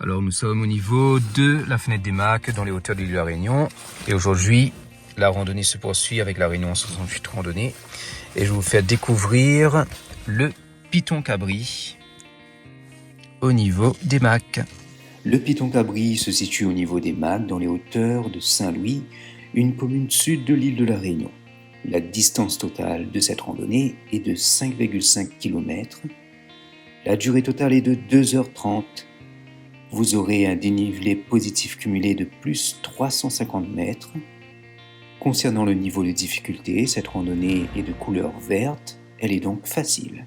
Alors nous sommes au niveau de la fenêtre des Macs dans les hauteurs de l'île de la Réunion. Et aujourd'hui, la randonnée se poursuit avec la Réunion 68 randonnée. Et je vais vous faire découvrir le Piton Cabri au niveau des Macs. Le Piton Cabri se situe au niveau des Macs dans les hauteurs de Saint-Louis, une commune sud de l'île de la Réunion. La distance totale de cette randonnée est de 5,5 km. La durée totale est de 2h30. Vous aurez un dénivelé positif cumulé de plus 350 mètres. Concernant le niveau de difficulté, cette randonnée est de couleur verte, elle est donc facile.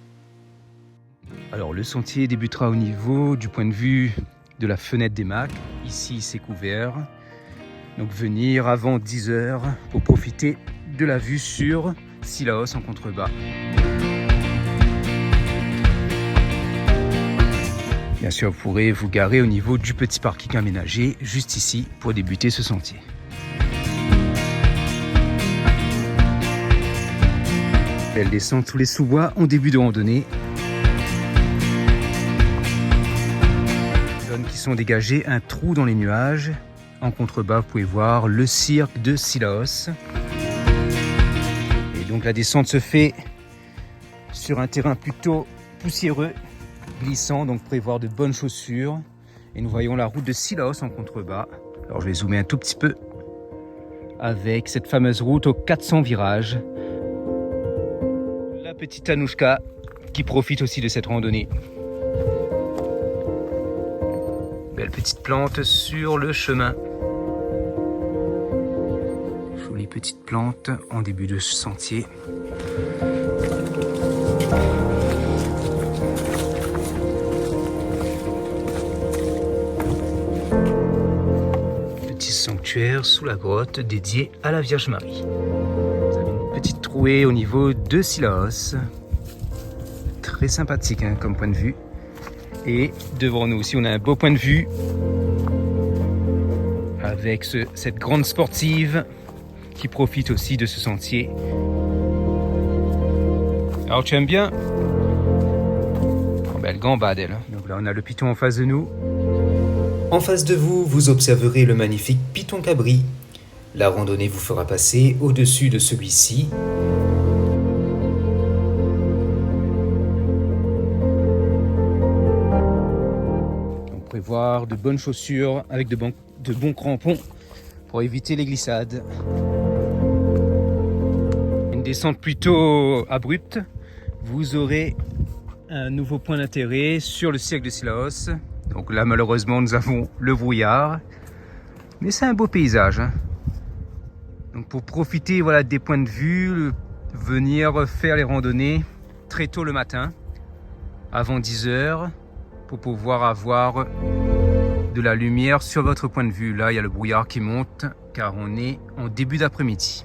Alors le sentier débutera au niveau du point de vue de la fenêtre des Macs. Ici c'est couvert. Donc venir avant 10h pour profiter de la vue sur Sillaos en contrebas. Bien sûr, vous pourrez vous garer au niveau du petit parking aménagé, juste ici, pour débuter ce sentier. Belle descente sous les sous-bois en début de randonnée. Zones qui sont dégagées, un trou dans les nuages. En contrebas, vous pouvez voir le cirque de Sillaos. Et donc la descente se fait sur un terrain plutôt poussiéreux, glissant, donc prévoir de bonnes chaussures. Et nous voyons la route de Sillaos en contrebas. Alors je vais zoomer un tout petit peu avec cette fameuse route aux 400 virages. La petite Anouchka qui profite aussi de cette randonnée. Belle petite plante sur le chemin. Jolie petite plante en début de sentier. Petit sanctuaire sous la grotte dédié à la Vierge Marie. Vous avez une petite trouée au niveau de Sillaos. Très sympathique comme point de vue. Et devant nous aussi, on a un beau point de vue avec cette grande sportive qui profite aussi de ce sentier. Alors tu aimes bien? Oh, belle gambade elle. Donc là on a le Piton en face de nous. En face de vous, vous observerez le magnifique Piton Cabri. La randonnée vous fera passer au-dessus de celui-ci. Prévoir de bonnes chaussures avec de bons crampons pour éviter les glissades. Une descente plutôt abrupte. Vous aurez un nouveau point d'intérêt sur le cirque de Sillaos. Donc là malheureusement nous avons le brouillard. Mais c'est un beau paysage. Donc pour profiter des points de vue, venir faire les randonnées très tôt le matin, avant 10h. Pour pouvoir avoir de la lumière sur votre point de vue. Là, il y a le brouillard qui monte car on est en début d'après-midi.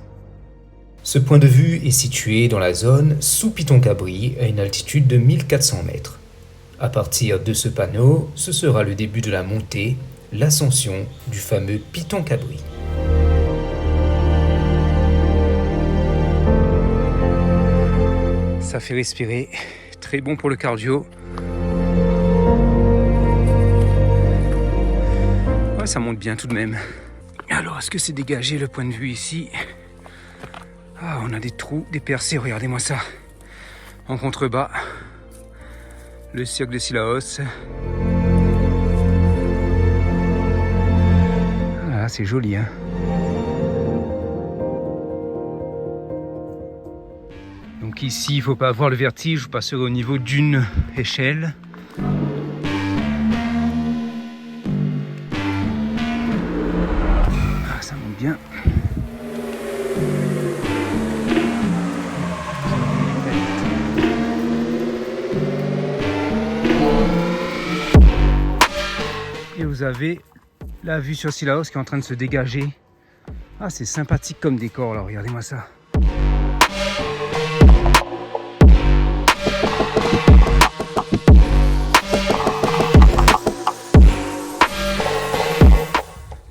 Ce point de vue est situé dans la zone sous Piton Cabri à une altitude de 1400 mètres. À partir de ce panneau, ce sera le début de la montée, l'ascension du fameux Piton Cabri. Ça fait respirer, très bon pour le cardio. Ouais, ça monte bien tout de même. Alors, est-ce que c'est dégagé le point de vue ici? Ah, on a des trous, des percées, regardez-moi ça. En contrebas, le cirque de Sillaos. Ah, c'est joli, hein. Donc ici, il ne faut pas avoir le vertige, vous passerez au niveau d'une échelle. Bien. Et vous avez la vue sur Sillaos qui est en train de se dégager. Ah, c'est sympathique comme décor là, regardez-moi ça.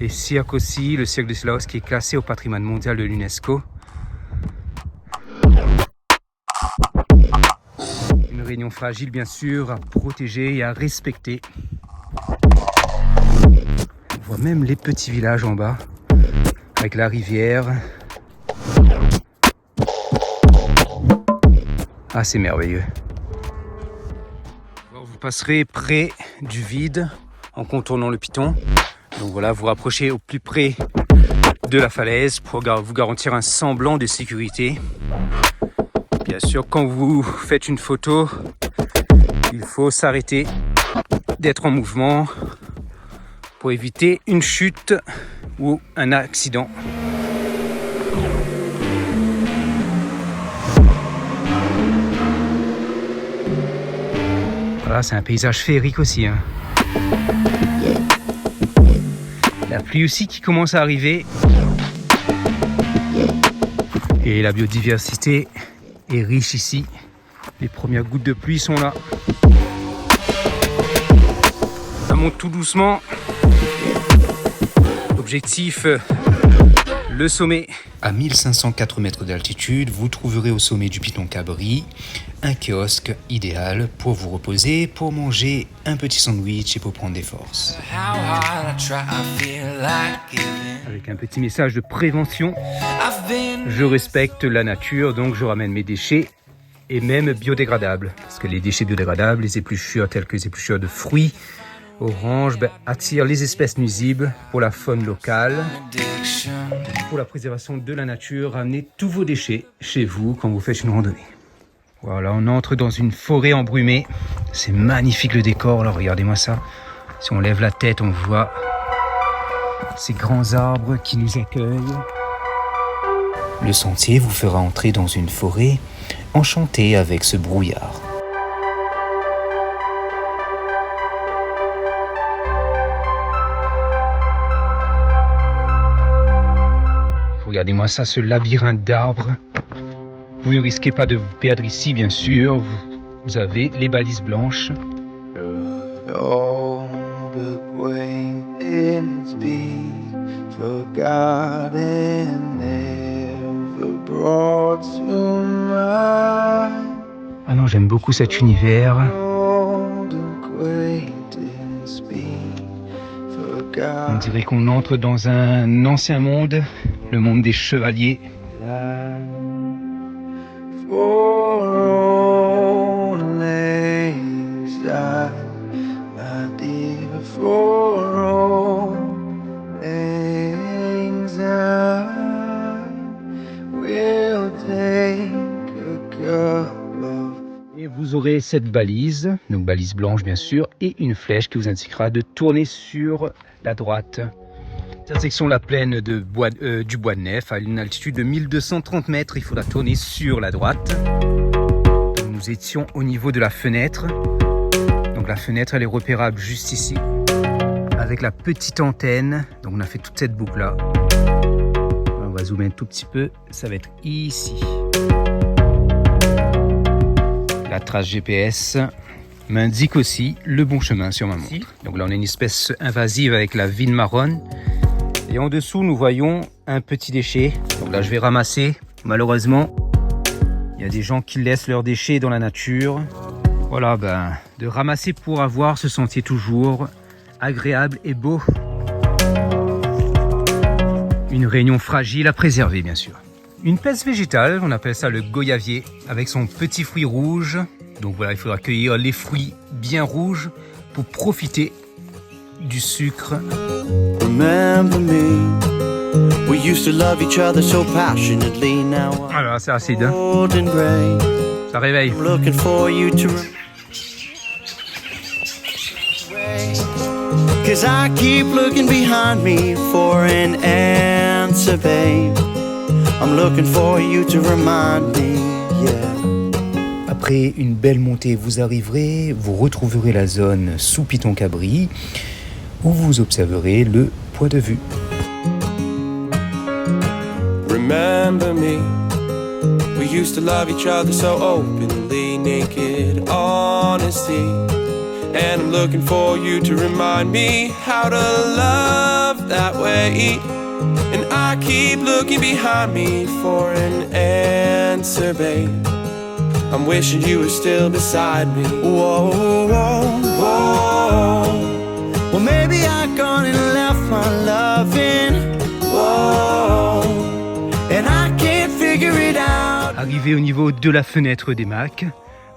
Et cirque aussi, le cirque de Sillaos qui est classé au patrimoine mondial de l'UNESCO. Une réunion fragile bien sûr, à protéger et à respecter. même les petits villages en bas, avec la rivière. Ah, c'est merveilleux. Alors, vous passerez près du vide en contournant le piton. Donc voilà, vous rapprochez au plus près de la falaise pour vous garantir un semblant de sécurité. Bien sûr, quand vous faites une photo, il faut s'arrêter, d'être en mouvement pour éviter une chute ou un accident. Voilà, c'est un paysage féerique aussi, hein. La pluie aussi qui commence à arriver. Et la biodiversité est riche ici. Les premières gouttes de pluie sont là. Ça monte tout doucement. Objectif, le sommet. À 1504 mètres d'altitude, vous trouverez au sommet du Piton Cabri un kiosque idéal pour vous reposer, pour manger un petit sandwich et pour prendre des forces. Avec un petit message de prévention. Je respecte la nature, donc je ramène mes déchets et même biodégradables. Parce que les déchets biodégradables, les épluchures telles que les épluchures de fruits, oranges, attirent les espèces nuisibles pour la faune locale. Pour la préservation de la nature, ramenez tous vos déchets chez vous quand vous faites une randonnée. Voilà, on entre dans une forêt embrumée. C'est magnifique le décor, alors regardez-moi ça. Si on lève la tête, on voit ces grands arbres qui nous accueillent. Le sentier vous fera entrer dans une forêt enchantée avec ce brouillard. Regardez-moi ça, ce labyrinthe d'arbres. Vous ne risquez pas de vous perdre ici, bien sûr. Vous avez les balises blanches. Ah non, j'aime beaucoup cet univers. On dirait qu'on entre dans un ancien monde, le monde des chevaliers. Et vous aurez cette balise, donc balise blanche bien sûr, et une flèche qui vous indiquera de tourner sur la droite. Cette section, la plaine du Bois de Nef, à une altitude de 1230 mètres, il faudra tourner sur la droite. Nous étions au niveau de la fenêtre. Donc la fenêtre, elle est repérable juste ici, avec la petite antenne. Donc on a fait toute cette boucle là. On va zoomer un tout petit peu, ça va être ici. La trace GPS m'indique aussi le bon chemin sur ma montre. Donc là, on a une espèce invasive avec la vigne marronne. Et en dessous, nous voyons un petit déchet. Donc là, je vais ramasser. Malheureusement, il y a des gens qui laissent leurs déchets dans la nature. Voilà, de ramasser pour avoir ce sentier toujours agréable et beau. Une réunion fragile à préserver, bien sûr. Une peste végétale, on appelle ça le goyavier, avec son petit fruit rouge. Donc voilà, il faudra cueillir les fruits bien rouges pour profiter du sucre. Alors c'est acide, hein. Ça réveille. Cause I keep looking behind me for an answer, babe. I'm looking for you to remind me, yeah. Après une belle montée, vous retrouverez la zone sous Piton Cabri, où vous observerez le point de vue. Remember me, we used to love each other so openly, naked honesty. And I'm looking for you to remind me how to love that way. And I keep looking behind me for an answer, babe. I'm wishing you were still beside me. Whoa, whoa, whoa. Well, maybe I gone and left my arrivé au niveau de la fenêtre des Macs,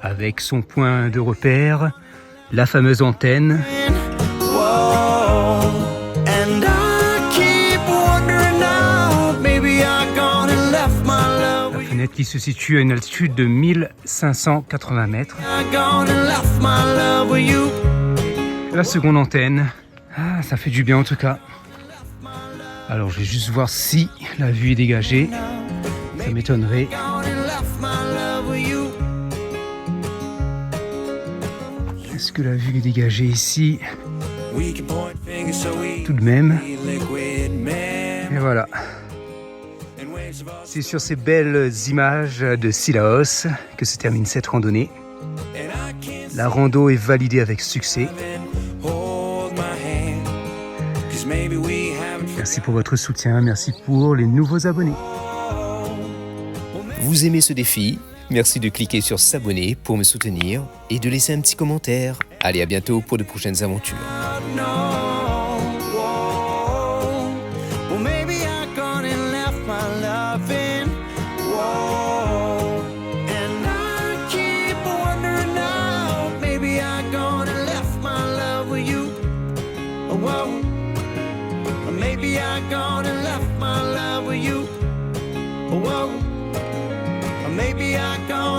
avec son point de repère, la fameuse antenne. Whoa, and I keep wondering now, maybe I gone and left my love. La fenêtre qui se situe à une altitude de 1580 mètres. I gone and left my love with you. La seconde antenne, ça fait du bien en tout cas. Alors je vais juste voir si la vue est dégagée. Ça m'étonnerait. Gone and left my love with you. Est-ce que la vue est dégagée ici? We can point fingers so we Tout de même. liquid man. Et voilà. And waves of us C'est sur ces belles images de Cilaos que se termine cette randonnée. and I can't La rando est validée avec succès. hold my hand. 'Cause maybe we haven't Merci pour votre soutien, merci pour les nouveaux abonnés. Vous aimez ce défi? Merci de cliquer sur s'abonner pour me soutenir et de laisser un petit commentaire. Allez, à bientôt pour de prochaines aventures. know. Whoa. Well, maybe I gone and left my loving. Whoa. And I keep wondering now. Maybe I gone and left my love with you. Whoa. Or maybe I gone and left my love with you. Whoa. Or maybe I gone.